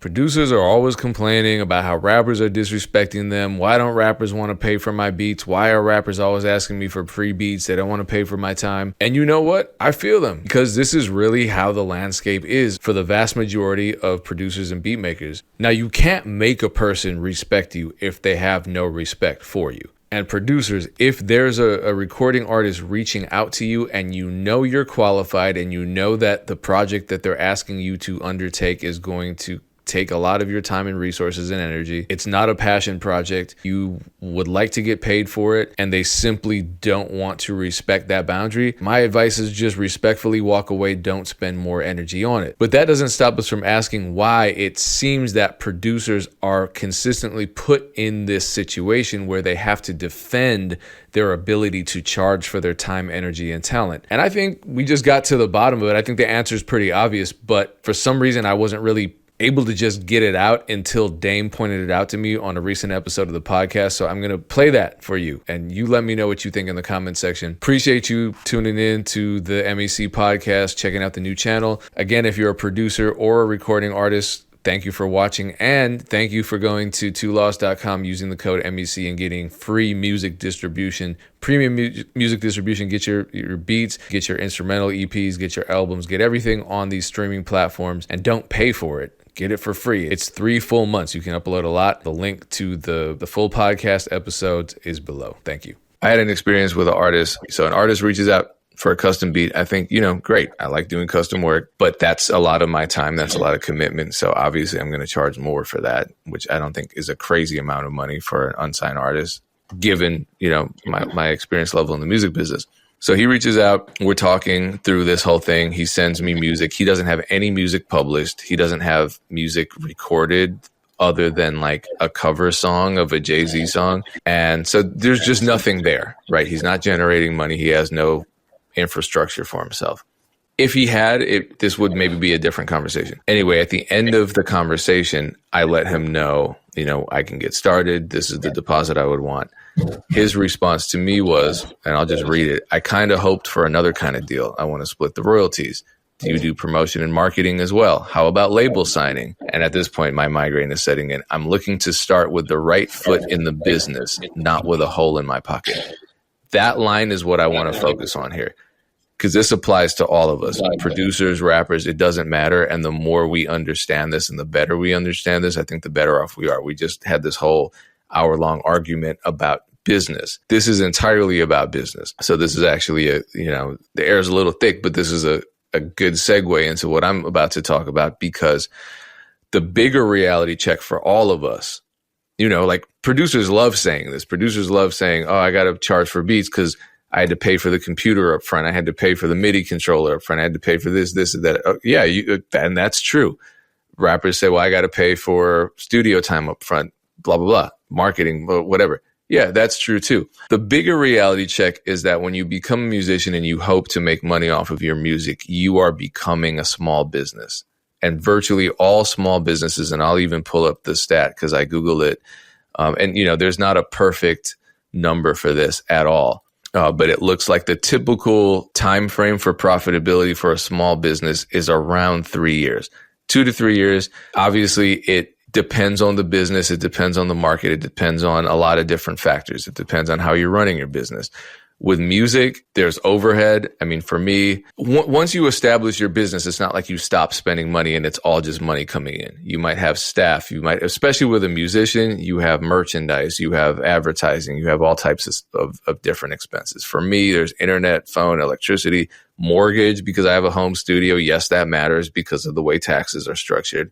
Producers are always complaining about how rappers are disrespecting them. Why don't rappers want to pay for my beats? Why are rappers always asking me for free beats? They don't want to pay for my time. And you know what? I feel them, because this is really how the landscape is for the vast majority of producers and beat makers. Now, you can't make a person respect you if they have no respect for you. And producers, if there's a recording artist reaching out to you and you know you're qualified and you know that the project that they're asking you to undertake is going to take a lot of your time and resources and energy, it's not a passion project, you would like to get paid for it, and they simply don't want to respect that boundary, my advice is just respectfully walk away. Don't spend more energy on it. But that doesn't stop us from asking why it seems that producers are consistently put in this situation where they have to defend their ability to charge for their time, energy, and talent. And I think we just got to the bottom of it. I think the answer is pretty obvious, but for some reason I wasn't really able to just get it out until Dame pointed it out to me on a recent episode of the podcast. So I'm going to play that for you, and you let me know what you think in the comment section. Appreciate you tuning in to the MEC podcast, checking out the new channel. Again, if you're a producer or a recording artist, thank you for watching, and thank you for going to tolost.com using the code MEC and getting free music distribution, premium music distribution. Get your beats, get your instrumental EPs, get your albums, get everything on these streaming platforms, and don't pay for it. Get it for free. It's 3 full months. You can upload a lot. The link to the full podcast episodes is below. Thank you. I had an experience with an artist. So an artist reaches out for a custom beat. I think, great. I like doing custom work, but that's a lot of my time. That's a lot of commitment. So obviously I'm going to charge more for that, which I don't think is a crazy amount of money for an unsigned artist, given, my experience level in the music business. So he reaches out, we're talking through this whole thing. He sends me music. He doesn't have any music published. He doesn't have music recorded other than like a cover song of a Jay-Z song. And so there's just nothing there, right? He's not generating money. He has no infrastructure for himself. If he had it, this would maybe be a different conversation. Anyway, at the end of the conversation, I let him know, I can get started. This is the deposit I would want. His response to me was, and I'll just read it, I kind of hoped for another kind of deal. I want to split the royalties. Do you do promotion and marketing as well? How about label signing? And at this point, my migraine is setting in. I'm looking to start with the right foot in the business, not with a hole in my pocket. That line is what I want to focus on here, because this applies to all of us, producers, rappers, it doesn't matter. And the more we understand this and the better we understand this, I think the better off we are. We just had this whole hour-long argument about business. This is entirely about business. So this is actually the air is a little thick, but this is a good segue into what I'm about to talk about, because the bigger reality check for all of us, like producers love saying this. Producers love saying, oh, I got to charge for beats because I had to pay for the computer up front. I had to pay for the MIDI controller up front. I had to pay for this, and that. And that's true. Rappers say, well, I got to pay for studio time up front, blah, blah, blah, marketing, whatever. Yeah, that's true too. The bigger reality check is that when you become a musician and you hope to make money off of your music, you are becoming a small business. And virtually all small businesses, and I'll even pull up the stat because I Googled it. There's not a perfect number for this at all. But it looks like the typical time frame for profitability for a small business is around 3 years, 2 to 3 years. Obviously, it depends on the business. It depends on the market. It depends on a lot of different factors. It depends on how you're running your business. With music, there's overhead. I mean, for me, once you establish your business, it's not like you stop spending money and it's all just money coming in. You might have staff. You might, especially with a musician, you have merchandise, you have advertising, you have all types of different expenses. For me, there's internet, phone, electricity, mortgage, because I have a home studio. Yes, that matters because of the way taxes are structured.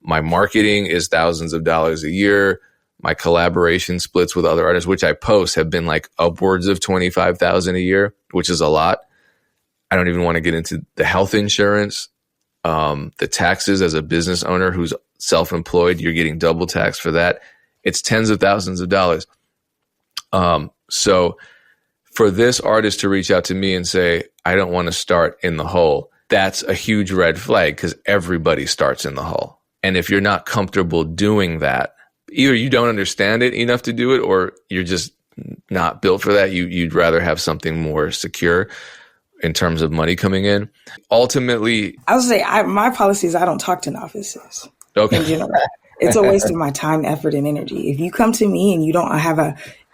My marketing is thousands of dollars a year. My collaboration splits with other artists, which I post, have been like upwards of $25,000 a year, which is a lot. I don't even want to get into the health insurance, the taxes as a business owner who's self-employed. You're getting double taxed for that. It's tens of thousands of dollars. So for this artist to reach out to me and say, I don't want to start in the hole, that's a huge red flag, because everybody starts in the hole. And if you're not comfortable doing that, either you don't understand it enough to do it, or you're just not built for that. You'd rather have something more secure in terms of money coming in. Ultimately, I would say my policy is I don't talk to novices. Okay. in general. It's a waste of my time, effort, and energy. If you come to me and you don't have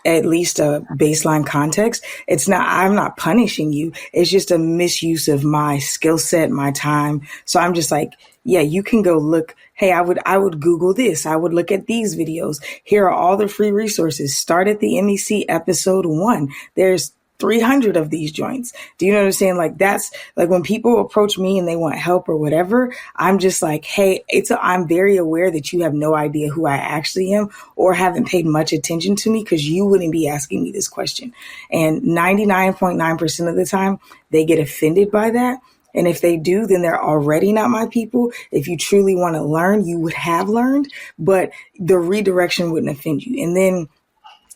at least a baseline context, I'm not punishing you. It's just a misuse of my skill set, my time. So I'm just like, yeah, you can go look. Hey, I would Google this. I would look at these videos. Here are all the free resources. Start at the MEC episode 1. There's 300 of these joints. Do you know what I'm saying? Like, that's like when people approach me and they want help or whatever, I'm just like, hey, I'm very aware that you have no idea who I actually am or haven't paid much attention to me, because you wouldn't be asking me this question. And 99.9% of the time they get offended by that. And if they do, then they're already not my people. If you truly want to learn, you would have learned, but the redirection wouldn't offend you. And then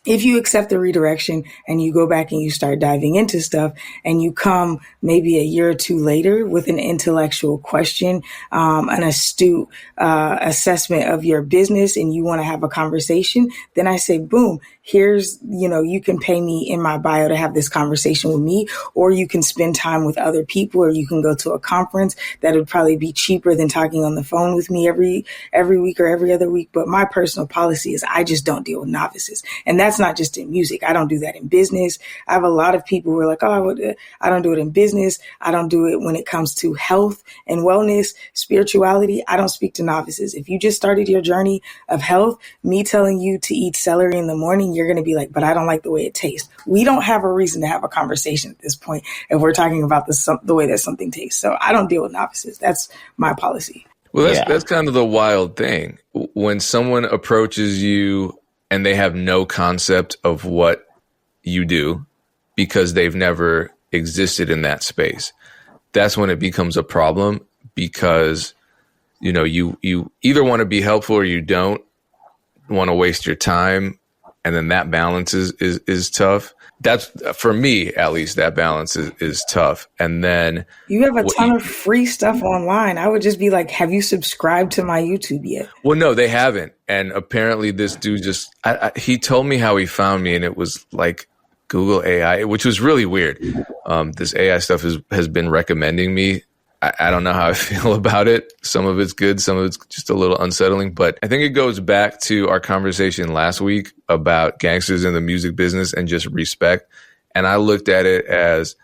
if you accept the redirection and you go back and you start diving into stuff and you come maybe a year or two later with an intellectual question, an astute assessment of your business, and you want to have a conversation, then I say, boom, here's, you can pay me in my bio to have this conversation with me, or you can spend time with other people, or you can go to a conference that would probably be cheaper than talking on the phone with me every week or every other week. But my personal policy is I just don't deal with novices. And that's not just in music. I don't do that in business. I have a lot of people who are like, I don't do it in business. I don't do it when it comes to health and wellness, spirituality. I don't speak to novices. If you just started your journey of health, me telling you to eat celery in the morning, you're going to be like, but I don't like the way it tastes. We don't have a reason to have a conversation at this point if we're talking about the way that something tastes. So I don't deal with novices. That's my policy. Well, that's kind of the wild thing. When someone approaches you and they have no concept of what you do because they've never existed in that space, that's when it becomes a problem, because, you either want to be helpful or you don't want to waste your time. And then that balance is tough. That's, for me, at least, that balance is tough. And then you have a ton of free stuff online. I would just be like, have you subscribed to my YouTube yet? Well, no, they haven't. And apparently this dude he told me how he found me, and it was like Google AI, which was really weird. This AI stuff has been recommending me. I don't know how I feel about it. Some of it's good. Some of it's just a little unsettling. But I think it goes back to our conversation last week about gangsters in the music business and just respect. And I looked at it as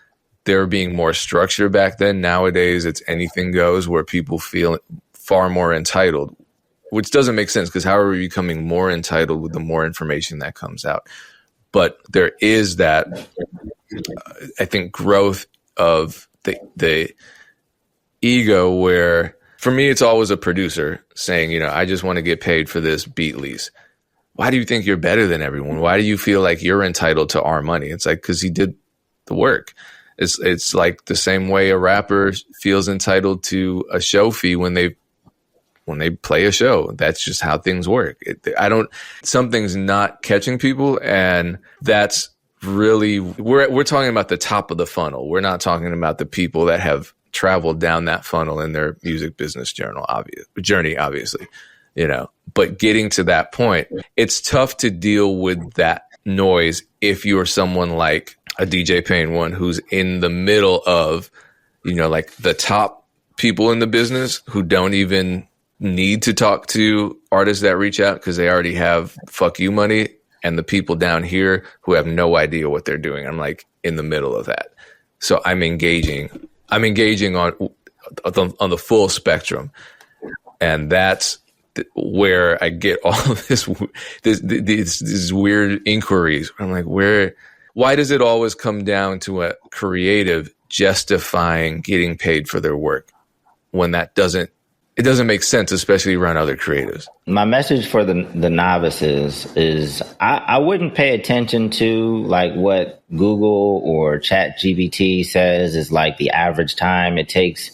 there being more structure back then. Nowadays, it's anything goes, where people feel far more entitled, which doesn't make sense, because how are we becoming more entitled with the more information that comes out? But there is that, I think, growth of the ego, where for me, it's always a producer saying, I just want to get paid for this beat lease. Why do you think you're better than everyone? Why do you feel like you're entitled to our money? It's like, because he did the work. It's like the same way a rapper feels entitled to a show fee when they play a show. That's just how things work. Something's not catching people, and that's really, we're talking about the top of the funnel. We're not talking about the people that have traveled down that funnel in their music business journey, obviously, but getting to that point, it's tough to deal with that noise if you're someone like a DJ Payne One, who's in the middle of, like the top people in the business who don't even need to talk to artists that reach out because they already have fuck you money, and the people down here who have no idea what they're doing. I'm like in the middle of that. So I'm engaging on the full spectrum, and that's where I get all these weird inquiries. I'm like, why does it always come down to a creative justifying getting paid for their work when it doesn't make sense, especially around other creatives? My message for the novices is I wouldn't pay attention to like what Google or ChatGPT says is like the average time it takes,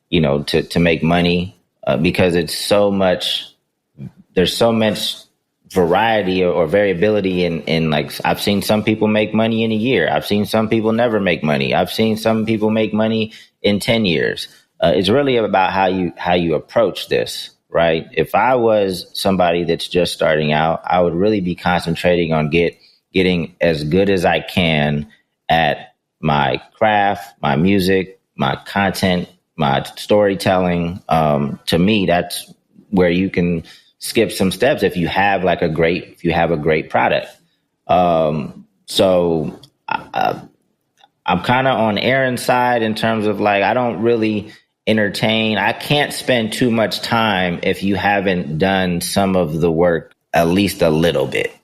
to make money, because there's so much variety or variability in like, I've seen some people make money in a year. I've seen some people never make money. I've seen some people make money in 10 years. It's really about how you approach this, right? If I was somebody that's just starting out, I would really be concentrating on getting as good as I can at my craft, my music, my content, my storytelling. To me, that's where you can skip some steps if you have a great product. So I'm kind of on Erinn's side in terms of I don't really entertain. I can't spend too much time if you haven't done some of the work at least a little bit.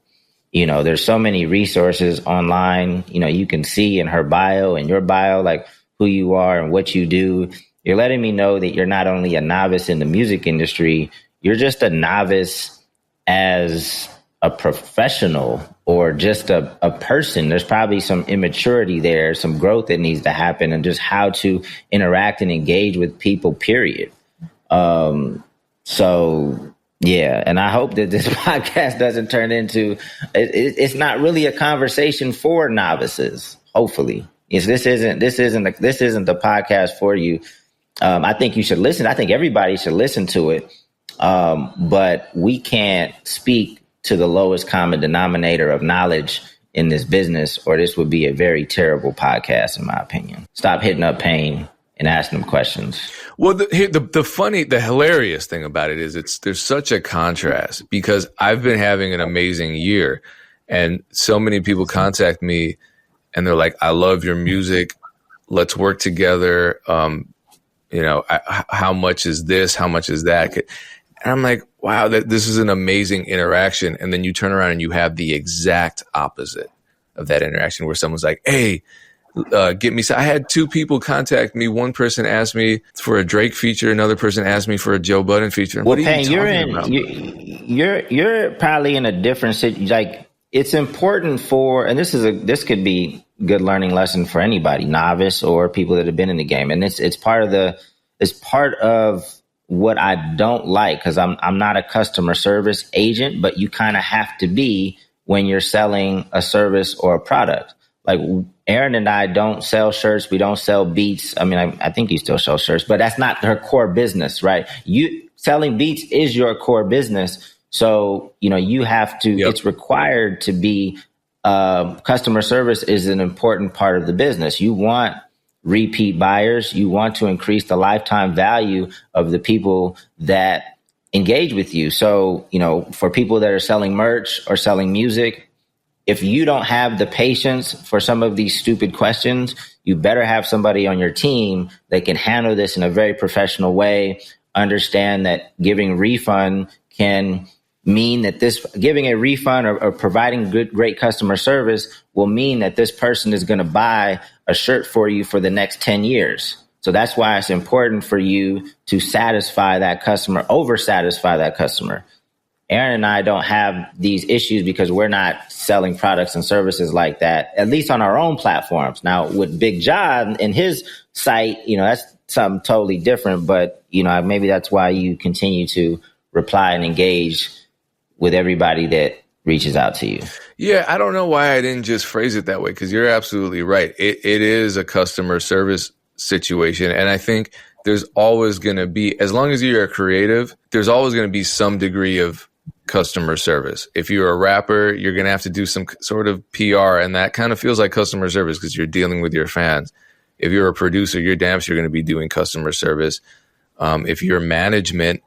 There's so many resources online. You can see in her bio and your bio, who you are and what you do. You're letting me know that you're not only a novice in the music industry, you're just a novice as a professional or just a person. There's probably some immaturity there, some growth that needs to happen, and just how to interact and engage with people, period. So yeah, and I hope that this podcast doesn't turn into, it's not really a conversation for novices. Hopefully, this isn't the podcast for you. I think you should listen. I think everybody should listen to it. But we can't speak to the lowest common denominator of knowledge in this business, or this would be a very terrible podcast, in my opinion. Stop hitting up Payne and asking them questions. Well, the hilarious thing about it is there's such a contrast, because I've been having an amazing year, and so many people contact me and they're like, I love your music. Let's work together. How much is this? How much is that? And I'm like, wow, this is an amazing interaction. And then you turn around and you have the exact opposite of that interaction, where someone's like, hey, get me. So I had two people contact me. One person asked me for a Drake feature. Another person asked me for a Joe Budden feature. Well, Payne, you're probably in a different situation. It's important and this could be good learning lesson for anybody, novice or people that have been in the game. And it's part of what I don't like, because I'm not a customer service agent, but you kind of have to be when you're selling a service or a product. Erinn and I don't sell shirts. We don't sell beats. I mean, I think you still sell shirts, but that's not her core business, right? Selling beats is your core business. So, you have to, It's required to be, customer service is an important part of the business. You want repeat buyers. You want to increase the lifetime value of the people that engage with you. So, for people that are selling merch or selling music, if you don't have the patience for some of these stupid questions, you better have somebody on your team that can handle this in a very professional way, understand that giving a refund or providing great customer service will mean that this person is going to buy a shirt for you for the next 10 years. So that's why it's important for you to satisfy that customer, over-satisfy that customer. Erinn and I don't have these issues because we're not selling products and services like that, at least on our own platforms. Now, with Big John and his site, that's something totally different. But, maybe that's why you continue to reply and engage with everybody that reaches out to you. Yeah, I don't know why I didn't just phrase it that way, because you're absolutely right. It is a customer service situation. And I think there's always going to be, as long as you're a creative, there's always going to be some degree of customer service. If you're a rapper, you're going to have to do some sort of PR, and that kind of feels like customer service because you're dealing with your fans. If you're a producer, you're damn sure going to be doing customer service. If you're management,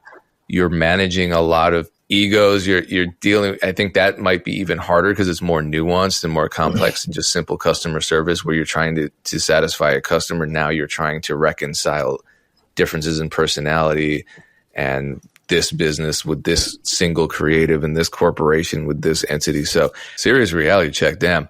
you're managing a lot of egos. You're dealing, I think that might be even harder because it's more nuanced and more complex than just simple customer service, where you're trying to satisfy a customer. Now you're trying to reconcile differences in personality and this business with this single creative and this corporation with this entity. So serious reality check, damn.